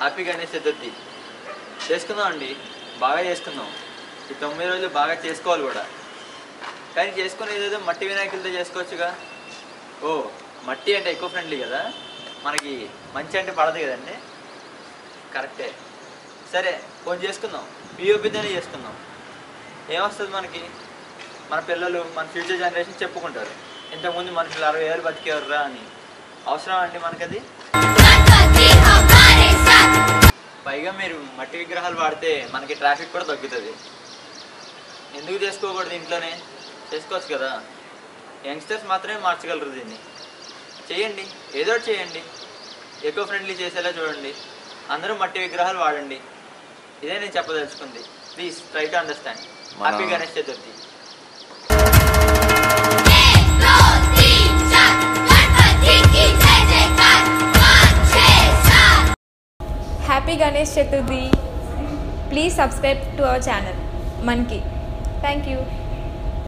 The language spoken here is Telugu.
హ్యాపీ గణేష్ చతుర్థి చేసుకుందాం అండి, బాగా చేసుకుందాం. ఈ 9 రోజులు బాగా చేసుకోవాలి కూడా. కానీ చేసుకునేది ఏదో మట్టి వినాయకులతో చేసుకోవచ్చుగా. ఓ మట్టి అంటే ఎక్కువ ఫ్రెండ్లీ కదా, మనకి మంచి అంటే పడదు కదండి. కరెక్టే. సరే కొంచెం చేసుకుందాం, పిఓపితోనే చేసుకుందాం. ఏమొస్తుంది మనకి? మన పిల్లలు, మన ఫ్యూచర్ జనరేషన్ చెప్పుకుంటారు, ఇంతకుముందు మనుషులు 60 ఏళ్ళు బతికేవర్రా అని. అవసరం అండి మనకది? పైగా మీరు మట్టి విగ్రహాలు వాడితే మనకి ట్రాఫిక్ కూడా తగ్గుతుంది. ఎందుకు చేసుకోకూడదు? ఇంట్లోనే చేసుకోవచ్చు కదా. యంగ్స్టర్స్ మాత్రమే మార్చగలరు దీన్ని. చేయండి, ఏదో ఒకటి చేయండి, ఎకో ఫ్రెండ్లీ చేసేలా చూడండి. అందరూ మట్టి విగ్రహాలు వాడండి. ఇదే నేను చెప్పదలుచుకుంది. Please try to understand. Happy Ganesh Chaturthi. Happy Ganesh Chaturthi. Please subscribe to our channel Manki. Thank you.